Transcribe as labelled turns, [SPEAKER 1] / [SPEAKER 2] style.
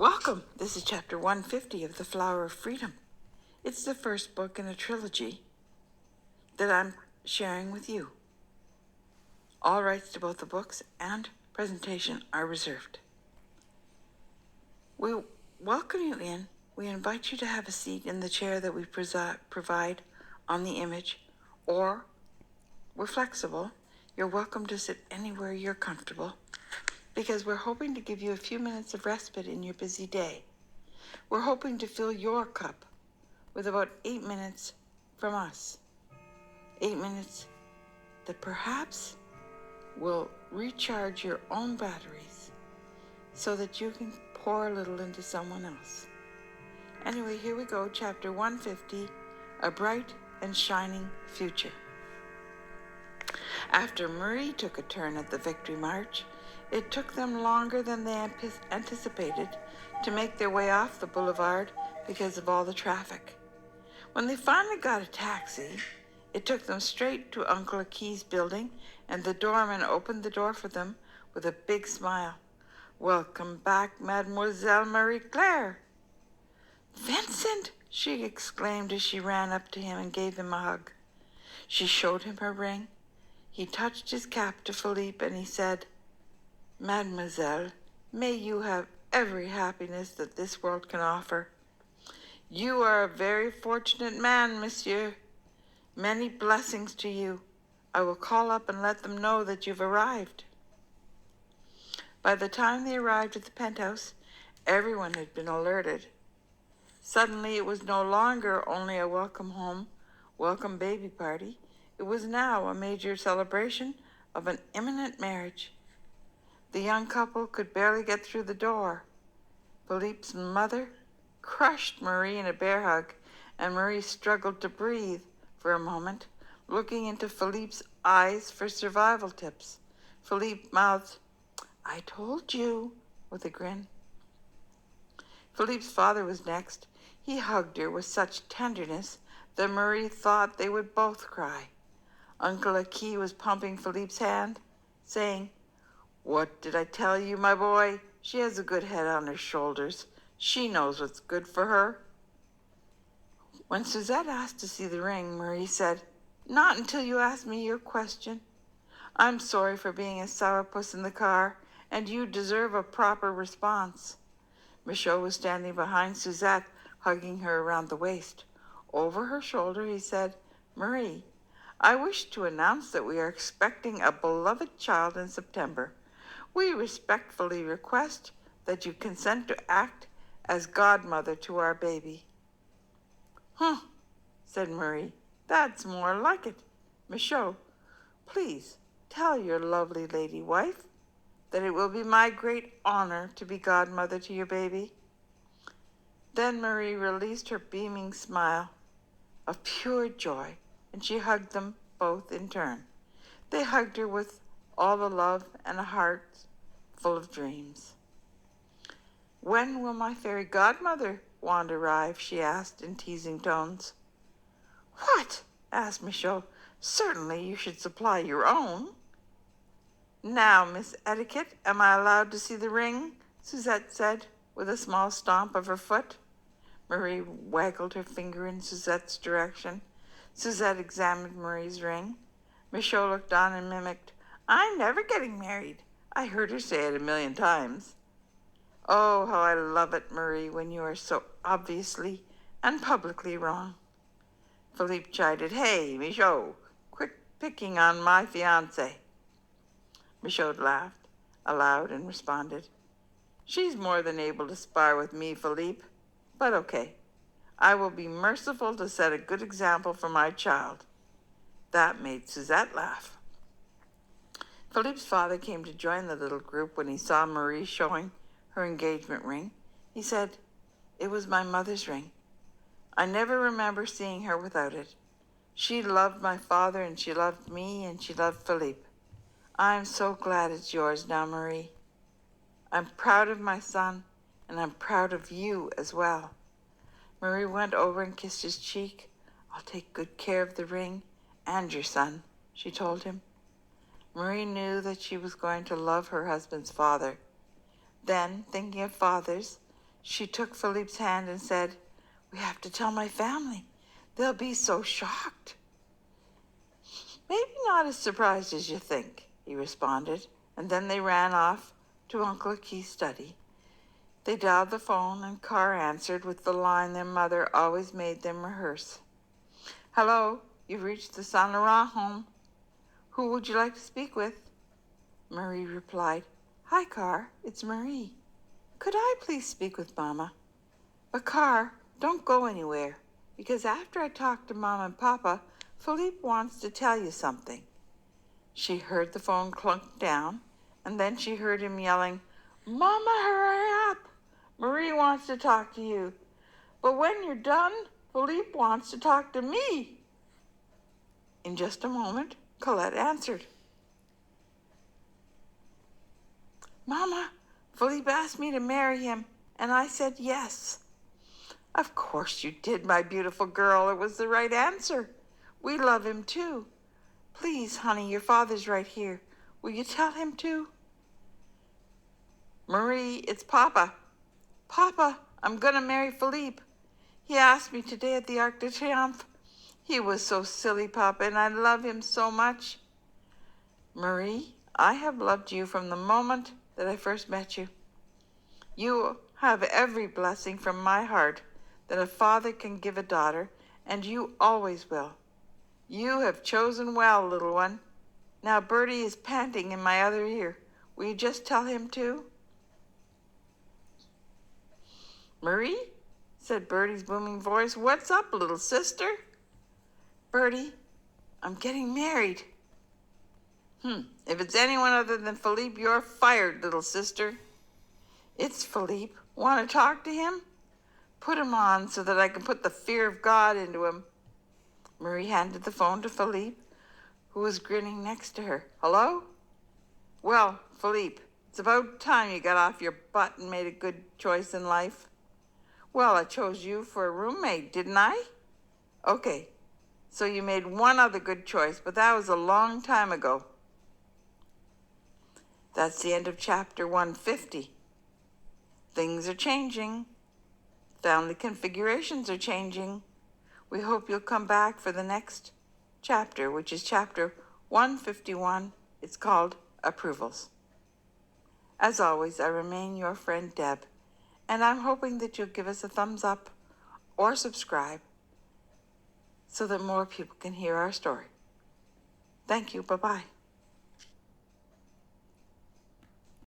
[SPEAKER 1] Welcome. This is chapter 150 of The Flower of Freedom. It's the first book in a trilogy that I'm sharing with you. All rights to both the books and presentation are reserved. We welcome you in. We invite you to have a seat in the chair that we provide on the image, or we're flexible. You're welcome to sit anywhere you're comfortable, because we're hoping to give you a few minutes of respite in your busy day. We're hoping to fill your cup with about 8 minutes from us. 8 minutes that perhaps will recharge your own batteries so that you can pour a little into someone else. Anyway, here we go, chapter 150, A Bright and Shining Future. After Marie took a turn at the Victory March, it took them longer than they anticipated to make their way off the boulevard because of all the traffic. When they finally got a taxi, it took them straight to Uncle Aki's building, and the doorman opened the door for them with a big smile. "Welcome back, Mademoiselle Marie-Claire." "Vincent!" she exclaimed as she ran up to him and gave him a hug. She showed him her ring. He touched his cap to Philippe and he said, "Mademoiselle, may you have every happiness that this world can offer. You are a very fortunate man, monsieur. Many blessings to you. I will call up and let them know that you've arrived." By the time they arrived at the penthouse, everyone had been alerted. Suddenly, it was no longer only a welcome home, welcome baby party. It was now a major celebration of an imminent marriage. The young couple could barely get through the door. Philippe's mother crushed Marie in a bear hug, and Marie struggled to breathe for a moment, looking into Philippe's eyes for survival tips. Philippe mouthed, "I told you," with a grin. Philippe's father was next. He hugged her with such tenderness that Marie thought they would both cry. Uncle Aki was pumping Philippe's hand, saying, "What did I tell you, my boy? She has a good head on her shoulders. She knows what's good for her." When Suzette asked to see the ring, Marie said, "Not until you ask me your question. I'm sorry for being a sourpuss in the car, and you deserve a proper response." Michaud was standing behind Suzette, hugging her around the waist. Over her shoulder, he said, "Marie, I wish to announce that we are expecting a beloved child in September. We respectfully request that you consent to act as godmother to our baby." "Huh," said Marie. "That's more like it. Michaud, please tell your lovely lady wife that it will be my great honor to be godmother to your baby." Then Marie released her beaming smile of pure joy, and she hugged them both in turn. They hugged her with all the love and a heart full of dreams. "When will my fairy godmother wand arrive?" she asked in teasing tones. "What?" asked Michaud. "Certainly you should supply your own." "Now, Miss Etiquette, am I allowed to see the ring?" Suzette said, with a small stomp of her foot. Marie waggled her finger in Suzette's direction. Suzette examined Marie's ring. Michaud looked on and mimicked, "I'm never getting married. I heard her say it 1,000,000 times." "Oh, how I love it, Marie, when you are so obviously and publicly wrong." Philippe chided, "Hey, Michaud, quit picking on my fiancée." Michaud laughed aloud and responded, "She's more than able to spar with me, Philippe. But okay, I will be merciful to set a good example for my child." That made Suzette laugh. Philippe's father came to join the little group when he saw Marie showing her engagement ring. He said, "It was my mother's ring. I never remember seeing her without it. She loved my father, and she loved me, and she loved Philippe. I'm so glad it's yours now, Marie. I'm proud of my son, and I'm proud of you as well." Marie went over and kissed his cheek. "I'll take good care of the ring and your son," she told him. Marie knew that she was going to love her husband's father. Then, thinking of fathers, She took Philippe's hand and said, "We have to tell my family. They'll be so shocked." "Maybe not as surprised as you think," he responded, and then they ran off to Uncle Aki's study. They dialed the phone, and Carr answered with the line their mother always made them rehearse. "Hello, you've reached the Saint Laurent home. Who would you like to speak with?" Marie replied, "Hi, Carr, it's Marie. Could I please speak with Mama? But Carr, don't go anywhere, because after I talk to Mama and Papa, Philippe wants to tell you something." She heard the phone clunk down, and then she heard him yelling, "Mama, hurry up! Marie wants to talk to you. But when you're done, Philippe wants to talk to me." In just a moment, Colette answered. "Mama, Philippe asked me to marry him, and I said yes." "Of course you did, my beautiful girl. It was the right answer. We love him too. Please, honey, your father's right here. Will you tell him to?" "Marie, it's Papa. Papa, I'm going to marry Philippe. He asked me today at the Arc de Triomphe. He was so silly, Papa, and I love him so much." "Marie, I have loved you from the moment that I first met you. You have every blessing from my heart that a father can give a daughter, and you always will. You have chosen well, little one. Now Bertie is panting in my other ear. Will you just tell him to?" "Marie," said Bertie's booming voice, "what's up, little sister?" "Bertie, I'm getting married." If it's anyone other than Philippe, you're fired, little sister." "It's Philippe. Want to talk to him? Put him on so that I can put the fear of God into him." Marie handed the phone to Philippe, who was grinning next to her. "Hello? Well, Philippe, it's about time you got off your butt and made a good choice in life." "Well, I chose you for a roommate, didn't I?" "Okay, so you made one other good choice, but that was a long time ago." That's the end of chapter 150. Things are changing. Family configurations are changing. We hope you'll come back for the next chapter, which is chapter 151. It's called Approvals. As always, I remain your friend Deb, and I'm hoping that you'll give us a thumbs up or subscribe so that more people can hear our story. Thank you. Bye-bye.